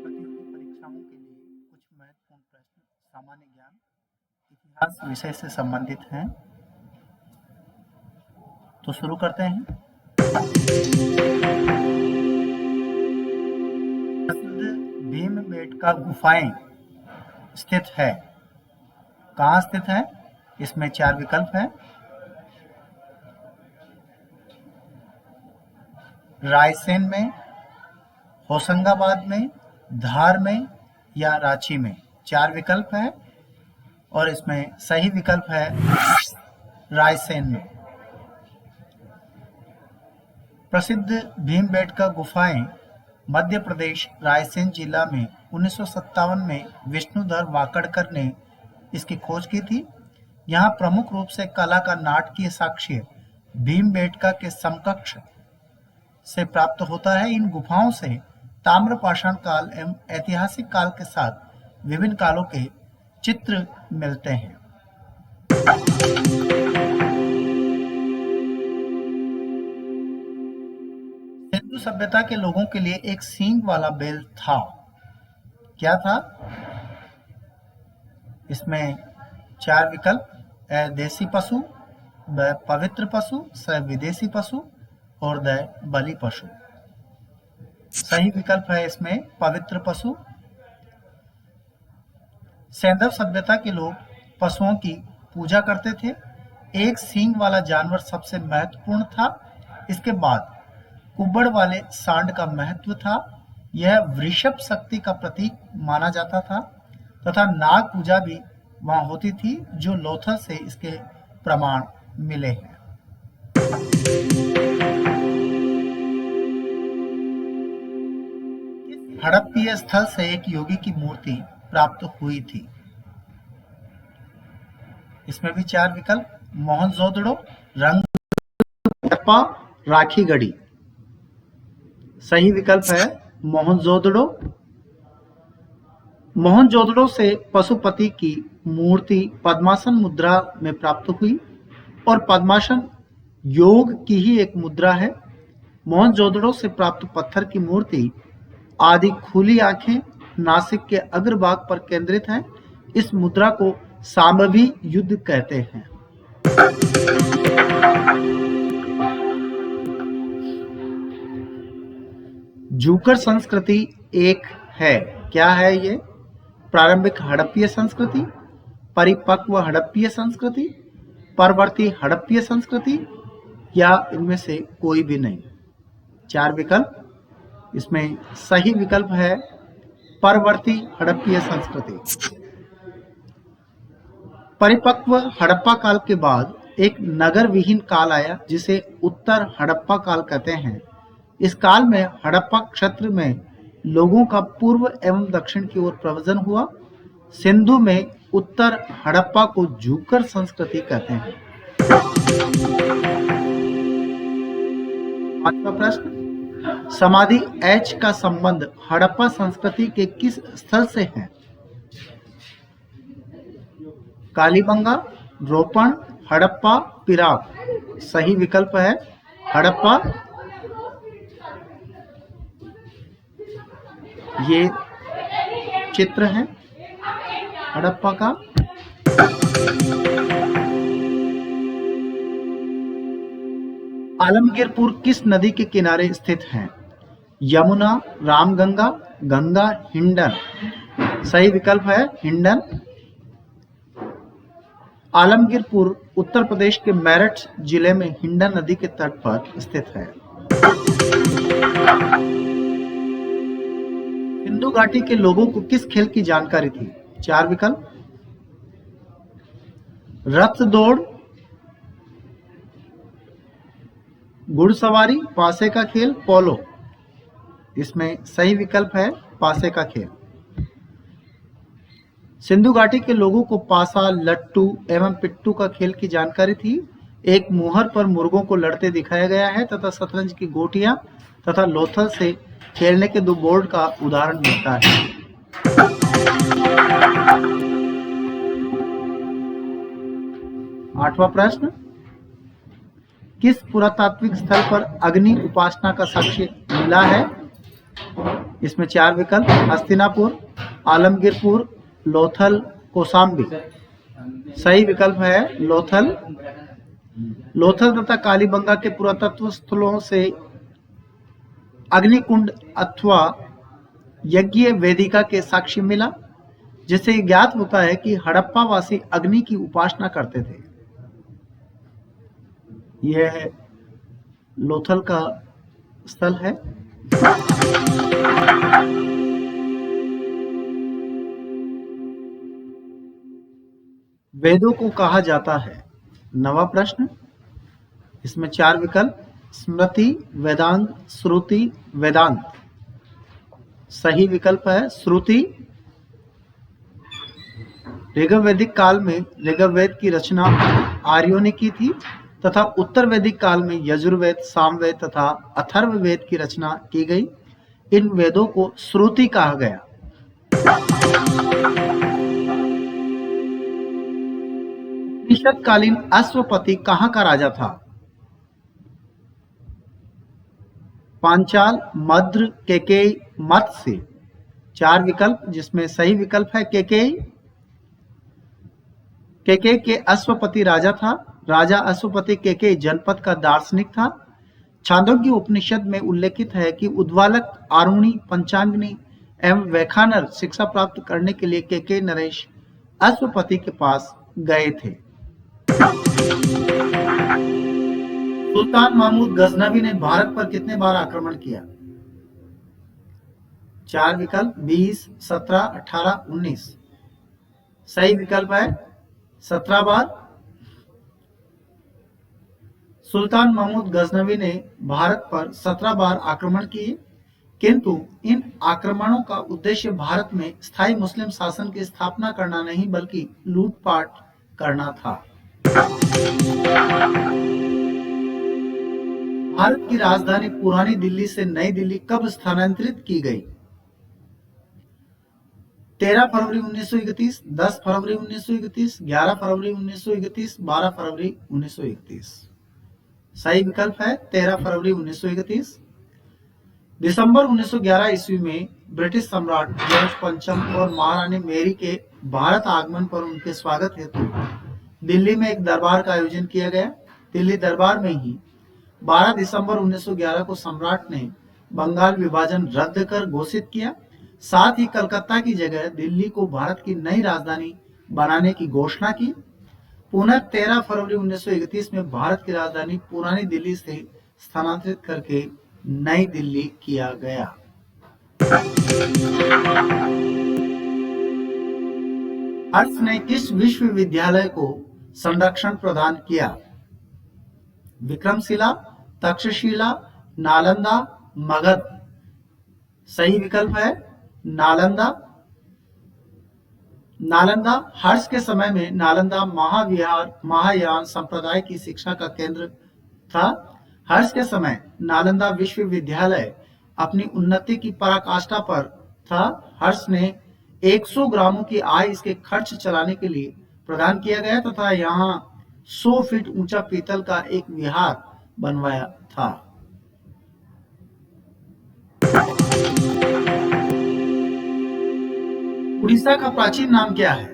प्रतियोगी परीक्षाओं के लिए कुछ महत्वपूर्ण प्रश्न सामान्य ज्ञान इतिहास विषय से संबंधित हैं। तो शुरू करते हैं। प्रसिद्ध भीमबेटका गुफाएं स्थित है। कहाँ स्थित है? इसमें 4 विकल्प है। रायसेन में, होशंगाबाद में, धार में या रांची में। 4 विकल्प है और इसमें सही विकल्प है रायसेन में। प्रसिद्ध भीमबेटका गुफाएं मध्य प्रदेश रायसेन जिला में 1957 में विष्णुधर वाकड़कर ने इसकी खोज की थी। यहाँ प्रमुख रूप से कला का नाटकीय साक्ष्य भीमबेटका के समकक्ष से प्राप्त होता है। इन गुफाओं से ताम्रपाषाण काल एवं ऐतिहासिक काल के साथ विभिन्न कालों के चित्र मिलते हैं। सिंधु सभ्यता के लोगों के लिए एक सींग वाला बैल था। क्या था? इसमें 4 विकल्प: अ देसी पशु, ब पवित्र पशु, स विदेशी पशु और द बलि पशु। सही विकल्प है इसमें पवित्र पशु। सैंधव सभ्यता के लोग पशुओं की पूजा करते थे। एक सींग वाला जानवर सबसे महत्वपूर्ण था। इसके बाद कुब्बड़ वाले सांड का महत्व था। यह वृषभ शक्ति का प्रतीक माना जाता था तथा नाग पूजा भी वहां होती थी, जो लोथल से इसके प्रमाण मिले हैं। हड़प्पीय स्थल से एक योगी की मूर्ति प्राप्त हुई थी। इसमें भी 4 विकल्प: मोहनजोदड़ो, रंगप्पा, राखीगढ़ी। सही विकल्प है मोहनजोदड़ो। मोहनजोदड़ो से पशुपति की मूर्ति पद्मासन मुद्रा में प्राप्त हुई और पद्मासन योग की ही एक मुद्रा है। मोहनजोदड़ो से प्राप्त पत्थर की मूर्ति आदि खुली आंखें नासिक के अग्रभाग पर केंद्रित है। इस मुद्रा को सांभवी युद्ध कहते हैं। जूकर संस्कृति एक है। क्या है ये? प्रारंभिक हड़प्पीय संस्कृति, परिपक्व हड़प्पीय संस्कृति, परवर्ती हड़प्पीय संस्कृति या इनमें से कोई भी नहीं। 4 विकल्प। इसमें सही विकल्प है परवर्ती हड़प्पीय संस्कृति। परिपक्व हड़प्पा काल के बाद एक नगर विहीन काल आया जिसे उत्तर हड़प्पा काल कहते हैं। इस काल में हड़प्पा क्षेत्र में लोगों का पूर्व एवं दक्षिण की ओर प्रव्रजन हुआ। सिंधु में उत्तर हड़प्पा को जूकर संस्कृति कहते हैं। 5वां प्रश्न, समाधि एच का संबंध हड़प्पा संस्कृति के किस स्थल से है? कालीबंगा, रोपण, हड़प्पा, पिराप। सही विकल्प है हड़प्पा। ये चित्र है हड़प्पा का। आलमगीरपुर किस नदी के किनारे स्थित है? यमुना, रामगंगा, गंगा, हिंडन। सही विकल्प है हिंडन। आलमगीरपुर उत्तर प्रदेश के मेरठ जिले में हिंडन नदी के तट पर स्थित है। सिंधु घाटी के लोगों को किस खेल की जानकारी थी? 4 विकल्प: रथ दौड़, घुड़सवारी, पासे का खेल, पोलो। इसमें सही विकल्प है पासे का खेल। सिंधु घाटी के लोगों को पासा, लट्टू एवं पिट्टू का खेल की जानकारी थी। एक मुहर पर मुर्गों को लड़ते दिखाया गया है तथा शतरंज की गोटियां तथा लोथल से खेलने के 2 बोर्ड का उदाहरण मिलता है। 8वां प्रश्न, किस पुरातात्विक स्थल पर अग्नि उपासना का साक्ष्य मिला है? इसमें 4 विकल्प: हस्तिनापुर, आलमगीरपुर, लोथल, कौशाम्बी। सही विकल्प है लोथल। लोथल तथा कालीबंगा के पुरातत्व स्थलों से अग्निकुंड अथवा यज्ञ वेदिका के साक्ष्य मिला, जिससे ज्ञात होता है कि हड़प्पा वासी अग्नि की उपासना करते थे। यह लोथल का स्थल है। वेदों को कहा जाता है। नवा प्रश्न, इसमें 4 विकल्प: स्मृति, वेदांत, श्रुति, वेदांत। सही विकल्प है श्रुति। ऋग्वैदिक काल में ऋग्वेद की रचना आर्यों ने की थी तथा उत्तर वैदिक काल में यजुर्वेद, सामवेद तथा अथर्ववेद की रचना की गई। इन वेदों को श्रुति कहा गया। उपनिषदकालीन अश्वपति कहाँ का राजा था? पांचाल, मद्र, केकेयी, मत्स्य। 4 विकल्प, जिसमें सही विकल्प है केकेयी। केकेयी के अश्वपति राजा था। राजा अश्वपति केकेयी जनपद का दार्शनिक था। छांदोग्य उपनिषद में उल्लेखित है कि उद्वालक, आरुणी, पंचाग्नि एवं वैखानर शिक्षा प्राप्त करने के लिए केकेयी नरेश अश्वपति के पास गए थे। सुल्तान महमूद गजनवी ने भारत पर कितने बार आक्रमण किया? 4 विकल्प: 20, 17, 18, 19। सही विकल्प है 17 बार। सुल्तान महमूद गजनवी ने भारत पर 17 बार आक्रमण किए, किंतु इन आक्रमणों का उद्देश्य भारत में स्थायी मुस्लिम शासन की स्थापना करना नहीं बल्कि लूटपाट करना था। भारत की राजधानी पुरानी दिल्ली से नई दिल्ली कब स्थानांतरित की गई? 13 फरवरी 1931, 10 फरवरी 1931, 11 फरवरी 1931, 12 फरवरी 1931। सही विकल्प है 13 फरवरी 1931। दिसंबर 1911 ईस्वी में ब्रिटिश सम्राट जॉर्ज पंचम और महारानी मेरी के भारत आगमन पर उनके स्वागत हेतु दिल्ली में एक दरबार का आयोजन किया गया। दिल्ली दरबार में ही 12 दिसंबर 1911 को सम्राट ने बंगाल विभाजन रद्द कर घोषित किया। साथ ही कलकत्ता की जगह दिल्ली को भारत की नई राजधानी बनाने की घोषणा की। पुनः 13 फरवरी 1931 में भारत की राजधानी पुरानी दिल्ली से स्थानांतरित करके नई दिल्ली किया गया। हर्ष ने किस विश्वविद्यालय को संरक्षण प्रदान किया? विक्रमशिला, तक्षशिला, नालंदा, मगध। सही विकल्प है नालंदा। नालंदा हर्ष के समय में नालंदा महाविहार महायान संप्रदाय की शिक्षा का केंद्र था। हर्ष के समय नालंदा विश्वविद्यालय अपनी उन्नति की पराकाष्ठा पर था। हर्ष ने 100 ग्रामों की आय इसके खर्च चलाने के लिए प्रदान किया गया तथा यहाँ 100 फीट ऊंचा पीतल का एक विहार बनवाया था। उड़ीसा का प्राचीन नाम क्या है?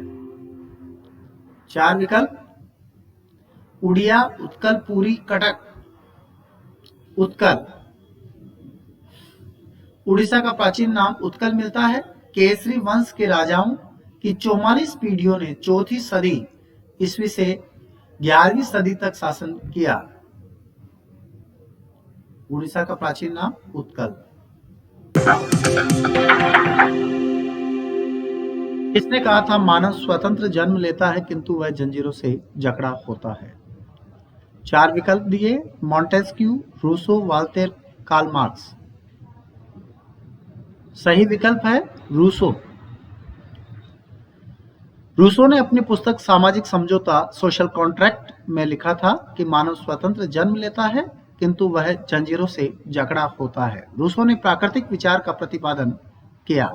4 विकल्प: उड़िया, उत्कल, पुरी, कटक। उत्कल। उड़ीसा का प्राचीन नाम उत्कल मिलता है। केसरी वंश के राजाओं की 44 पीढ़ियों ने 4वीं सदी ईस्वी से 11वीं सदी तक शासन किया। उड़ीसा का प्राचीन नाम उत्कल। इसने कहा था मानव स्वतंत्र जन्म लेता है किंतु वह जंजीरों से जकड़ा होता है। 4 विकल्प दिए: मॉन्टेस्क्यू, रूसो, वाल्तेर, कार्ल मार्क्स। सही विकल्प है रूसो। रूसो ने अपनी पुस्तक सामाजिक समझौता सोशल कॉन्ट्रैक्ट में लिखा था कि मानव स्वतंत्र जन्म लेता है किंतु वह जंजीरों से जकड़ा होता है। रूसो ने प्राकृतिक विचार का प्रतिपादन किया।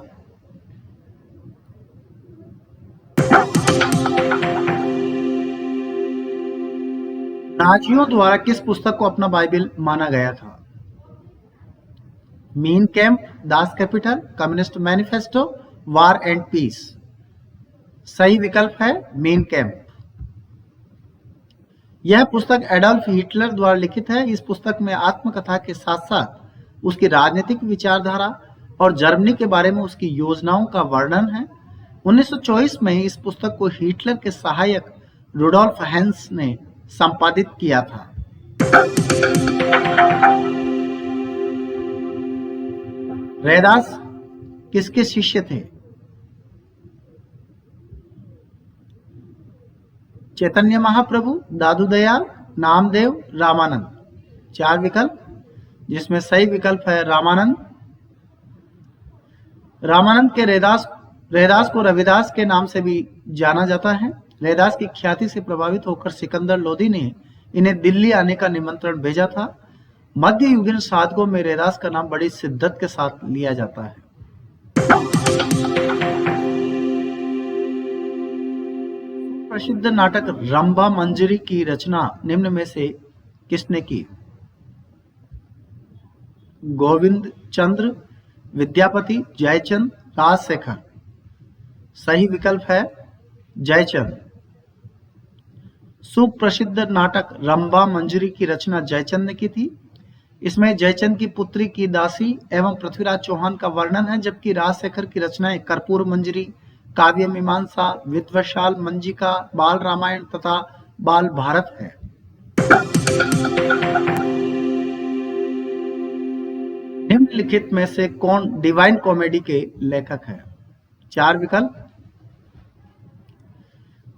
नाजियों द्वारा किस पुस्तक को अपना बाइबिल माना गया था? Mein Kampf, Das Kapital, communist manifesto, war and peace. सही विकल्प है मीन कैंप। यह पुस्तक एडोल्फ हिटलर द्वारा लिखित है। इस पुस्तक में आत्मकथा के साथ साथ उसकी राजनीतिक विचारधारा और जर्मनी के बारे में उसकी योजनाओं का वर्णन है। 1924 में इस पुस्तक को हिटलर के सहायक रुडोल्फ हेंस ने संपादित किया था। रैदास किसके शिष्य थे? चैतन्य महाप्रभु, दादू दयाल, नामदेव, रामानंद। 4 विकल्प, जिसमें सही विकल्प है रामानंद। रामानंद के रैदास को रविदास के नाम से भी जाना जाता है। रैदास की ख्याति से प्रभावित होकर सिकंदर लोदी ने इन्हें दिल्ली आने का निमंत्रण भेजा था। मध्य युगीन साधकों में रैदास का नाम बड़ी शिद्दत के साथ लिया जाता है। प्रसिद्ध नाटक रंभा मंजरी की रचना निम्न में से किसने की? गोविंद चंद्र, विद्यापति, जयचंद, राजशेखर। सही विकल्प है जयचंद। सुप्रसिद्ध नाटक रंभा मंजरी की रचना जयचंद ने की थी। इसमें जयचंद की पुत्री की दासी एवं पृथ्वीराज चौहान का वर्णन है, जबकि राजशेखर की रचनाएं कर्पूर मंजरी, काव्य मीमांसा, विद्वशाल मंजिका, बाल रामायण तथा बाल भारत है। निम्नलिखित में से कौन डिवाइन कॉमेडी के लेखक है? 4 विकल्प,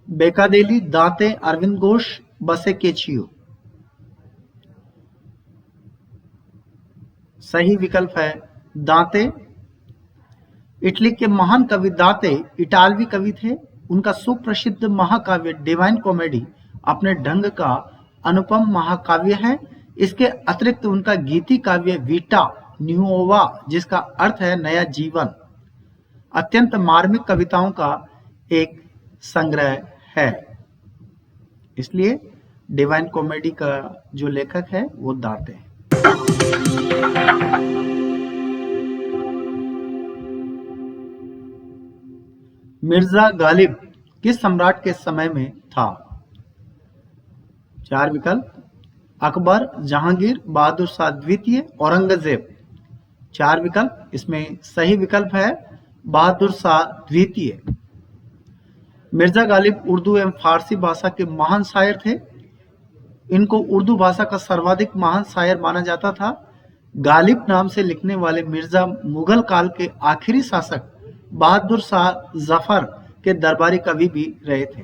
बेकादेली, दांते, अरविंद घोष, बसे केचियो। सही विकल्प है दांते। इटली के महान कवि दांते इटालवी कवि थे। उनका सुप्रसिद्ध महाकाव्य डिवाइन कॉमेडी अपने ढंग का अनुपम महाकाव्य है। इसके अतिरिक्त उनका गीति काव्य वीटा न्यूओवा, जिसका अर्थ है नया जीवन, अत्यंत मार्मिक कविताओं का एक संग्रह है। इसलिए डिवाइन कॉमेडी का जो लेखक है वो दांते है। मिर्जा गालिब किस सम्राट के समय में था? 4 विकल्प, अकबर, जहांगीर, बहादुर शाह द्वितीय, औरंगजेब। 4 विकल्प, इसमें सही विकल्प है बहादुर शाह द्वितीय। मिर्जा गालिब उर्दू एवं फारसी भाषा के महान शायर थे। इनको उर्दू भाषा का सर्वाधिक महान शायर माना जाता था। गालिब नाम से लिखने वाले मिर्जा मुगल काल के आखिरी शासक बहादुर शाह जफर के दरबारी कवि भी रहे थे।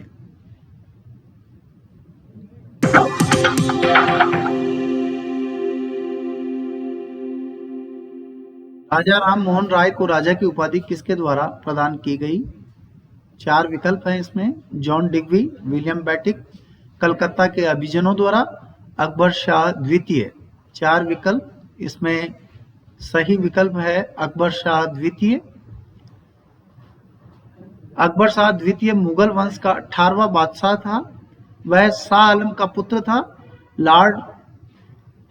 राजा राम मोहन राय को राजा की उपाधि किसके द्वारा प्रदान की गई? 4 विकल्प हैं इसमें, जॉन डिग्वी, विलियम बैटिक, कलकत्ता के अभिजनों द्वारा, अकबर शाह द्वितीय। 4 विकल्प, इसमें सही विकल्प है अकबर शाह द्वितीय। अकबर शाह द्वितीय मुगल वंश का 18वां बादशाह था। वह शाह आलम का पुत्र था। लॉर्ड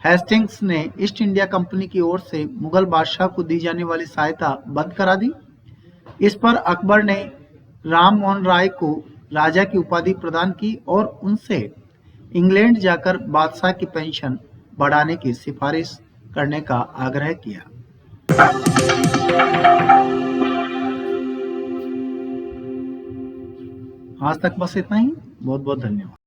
हेस्टिंग्स ने ईस्ट इंडिया कंपनी की ओर से मुगल बादशाह को दी जाने वाली सहायता बंद करा दी। इस पर अकबर ने राम मोहन राय को राजा की उपाधि प्रदान की और उनसे इंग्लैंड जाकर बादशाह की पेंशन बढ़ाने की सिफारिश करने का आग्रह किया। आज तक बस इतना ही। बहुत बहुत धन्यवाद।